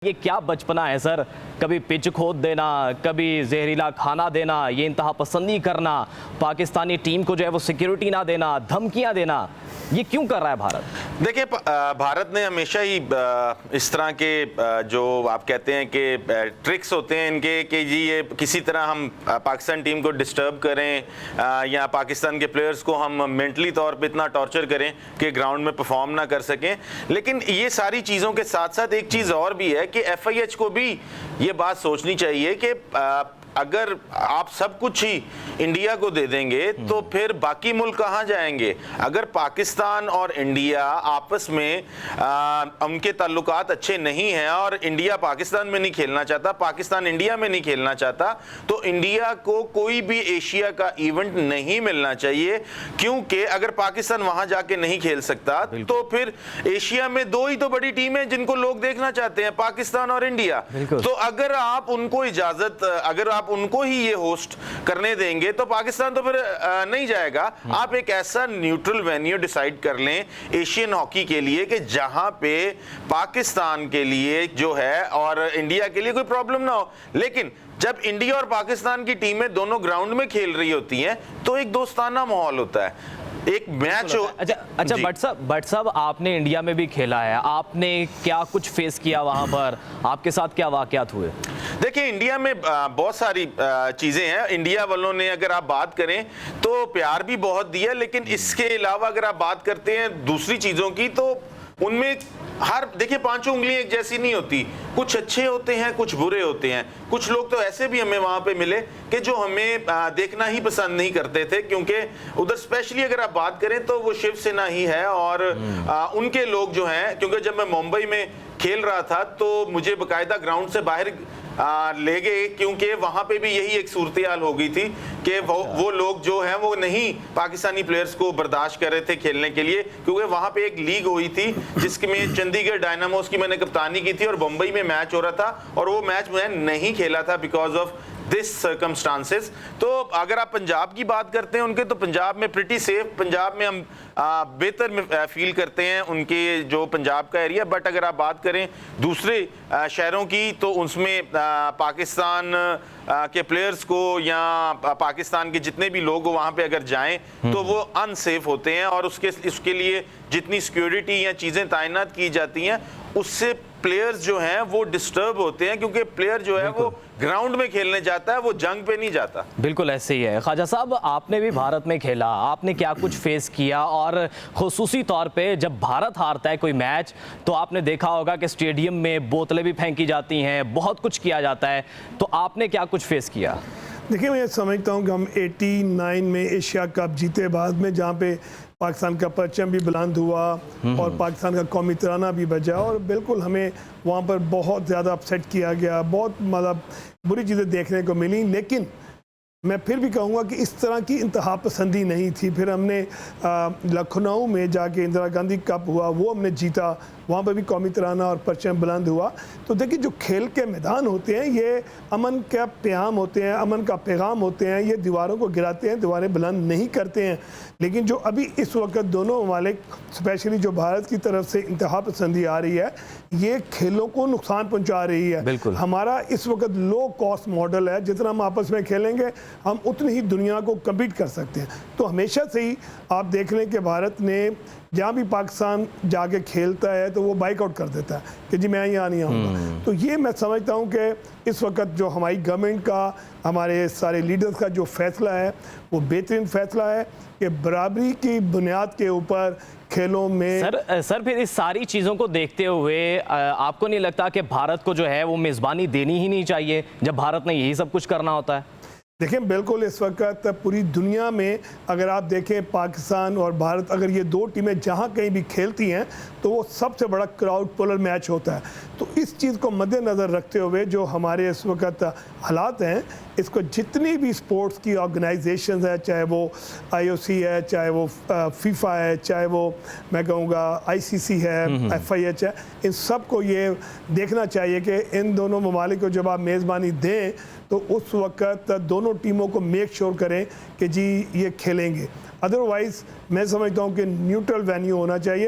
ये क्या बचपना है सर। कभी पिच खोद देना, कभी जहरीला खाना देना, ये इंतहा पसंदी करना, पाकिस्तानी टीम को जो है वो सिक्योरिटी ना देना, धमकियां देना, ये क्यों कर रहा है भारत? देखिए, भारत ने हमेशा ही इस तरह के जो आप कहते हैं कि ट्रिक्स होते हैं इनके कि जी ये किसी तरह हम पाकिस्तान टीम को डिस्टर्ब करें या पाकिस्तान के प्लेयर्स को हम मेंटली तौर पे इतना टॉर्चर करें कि ग्राउंड में परफॉर्म ना कर सकें। लेकिन ये सारी चीज़ों के साथ साथ एक चीज़ और भी है कि FIH को भी ये बात सोचनी चाहिए कि अगर आप सब कुछ ही इंडिया को दे देंगे तो फिर बाकी मुल्क कहाँ जाएंगे? अगर पाकिस्तान और इंडिया आपस में उनके ताल्लुकात अच्छे नहीं हैं और इंडिया पाकिस्तान में नहीं खेलना चाहता, पाकिस्तान इंडिया में नहीं खेलना चाहता, तो इंडिया को कोई भी एशिया का इवेंट नहीं मिलना चाहिए। क्योंकि अगर पाकिस्तान वहां जाके नहीं खेल सकता तो फिर एशिया में दो ही तो बड़ी टीमें जिनको लोग देखना चाहते हैं, पाकिस्तान और इंडिया। तो अगर आप उनको इजाजत, अगर आप उनको ही ये होस्ट करने देंगे तो पाकिस्तान तो फिर नहीं जाएगा। आप एक ऐसा न्यूट्रल वेन्यू डिसाइड कर लें एशियन हॉकी के लिए कि जहां पे पाकिस्तान के लिए जो है और इंडिया के लिए कोई प्रॉब्लम ना हो। लेकिन जब इंडिया और पाकिस्तान की टीमें दोनों ग्राउंड में खेल रही होती हैं तो एक दोस्ताना माहौल होता है, एक मैच हो। अच्छा बट साहब आपने इंडिया में भी खेला है, आपने क्या कुछ फेस किया वहां पर, आपके साथ क्या वाकयात हुए? देखिए, इंडिया में बहुत सारी चीज़ें हैं। इंडिया वालों ने अगर आप बात करें तो प्यार भी बहुत दिया, लेकिन इसके अलावा अगर आप बात करते हैं दूसरी चीज़ों की तो उनमें देखिए पांचों उंगलियां एक जैसी नहीं होती, कुछ अच्छे होते हैं, कुछ बुरे होते हैं। कुछ लोग तो ऐसे भी हमें वहां पे मिले कि जो हमें देखना ही पसंद नहीं करते थे, क्योंकि उधर स्पेशली अगर आप बात करें तो वो शिवसेना ही है और उनके लोग जो हैं, क्योंकि जब मैं मुंबई में खेल रहा था तो मुझे बाकायदा ग्राउंड से बाहर ले गए, क्योंकि वहां पे भी यही एक सूरत-ए-हाल हो गई थी कि वो लोग जो हैं वो नहीं पाकिस्तानी प्लेयर्स को बर्दाश्त कर रहे थे खेलने के लिए, क्योंकि वहां पे एक लीग हुई थी जिसमें चंडीगढ़ डायनामोस की मैंने कप्तानी की थी और मुंबई में मैच हो रहा था और वो मैच मैं नहीं खेला था बिकॉज ऑफ दिस सर्कमस्टांसेस। तो अगर आप पंजाब की बात करते हैं उनके, तो पंजाब में प्रिटी सेफ, पंजाब में हम बेहतर फील करते हैं उनके जो पंजाब का एरिया। बट अगर आप बात करें दूसरे शहरों की तो उसमें पाकिस्तान के प्लेयर्स को या पाकिस्तान के जितने भी लोग वहाँ पे अगर जाएं तो वो अनसेफ होते हैं और उसके लिए जितनी सिक्योरिटी या चीज़ें तैनात की जाती हैं उससे प्लेयर्स जो हैं वो डिस्टर्ब होते हैं, क्योंकि प्लेयर जो है वो ग्राउंड में खेलने जाता है, वो जंग पे नहीं जाता। बिल्कुल ऐसे ही है। ख्वाजा साहब, आपने भी भारत में खेला, आपने क्या कुछ फेस किया और खुसूसी तौर पे जब भारत हारता है कोई मैच तो आपने देखा होगा कि स्टेडियम में बोतलें भी फेंकी जाती हैं, बहुत कुछ किया जाता है, तो आपने क्या कुछ फेस किया? देखिए, मैं समझता हूँ कि हम 89 में एशिया कप जीते बाद में, जहाँ पे पाकिस्तान का परचम भी बुलंद हुआ और पाकिस्तान का कौमी तराना भी बजा, और बिल्कुल हमें वहाँ पर बहुत ज़्यादा अपसेट किया गया, बहुत मतलब बुरी चीज़ें देखने को मिली। लेकिन मैं फिर भी कहूँगा कि इस तरह की इंतहा पसंदी नहीं थी। फिर हमने लखनऊ में जाके इंदिरा गांधी कप हुआ, वो हमने जीता, वहाँ पर भी कौमी तराना और परचम बुलंद हुआ। तो देखिए, जो खेल के मैदान होते हैं ये अमन का प्याम होते हैं, अमन का पैगाम होते हैं, ये दीवारों को गिराते हैं, दीवारें बुलंद नहीं करते हैं। लेकिन जो अभी इस वक्त दोनों ममालिक, स्पेशली जो भारत की तरफ से इंतहा पसंदी आ रही है, ये खेलों को नुकसान पहुँचा रही है। हमारा इस वक्त लो कॉस्ट मॉडल है, जितना हम आपस में खेलेंगे हम उतनी ही दुनिया को कम्पीट कर सकते हैं। तो हमेशा से ही आप देख लें कि भारत ने जहाँ भी पाकिस्तान जाके खेलता है तो वो बाइकआउट कर देता है कि जी मैं यहाँ नहीं आऊँगा। तो ये मैं समझता हूँ कि इस वक्त जो हमारी गवर्नमेंट का, हमारे सारे लीडर्स का जो फैसला है वो बेहतरीन फैसला है कि बराबरी की बुनियाद के ऊपर खेलों में। सर फिर इस सारी चीज़ों को देखते हुए आपको नहीं लगता कि भारत को जो है वो मेज़बानी देनी ही नहीं चाहिए जब भारत ने यही सब कुछ करना होता है? देखिए, बिल्कुल इस वक्त पूरी दुनिया में अगर आप देखें पाकिस्तान और भारत, अगर ये दो टीमें जहाँ कहीं भी खेलती हैं तो वो सबसे बड़ा क्राउड पुलर मैच होता है। तो इस चीज़ को मद्देनज़र रखते हुए जो हमारे इस वक्त हालात हैं, इसको जितनी भी स्पोर्ट्स की ऑर्गेनाइजेशंस है, चाहे वो IOC है, चाहे वो फीफा है, चाहे वो मैं कहूँगा ICC है, FIH है, इन सब को ये देखना चाहिए कि इन दोनों ममालिक को जब आप मेज़बानी दें तो उस वक्त दोनों टीमों को मेक श्योर करें कि जी ये खेलेंगे। अदरवाइज़ मैं समझता हूँ कि न्यूट्रल वेन्यू होना चाहिए।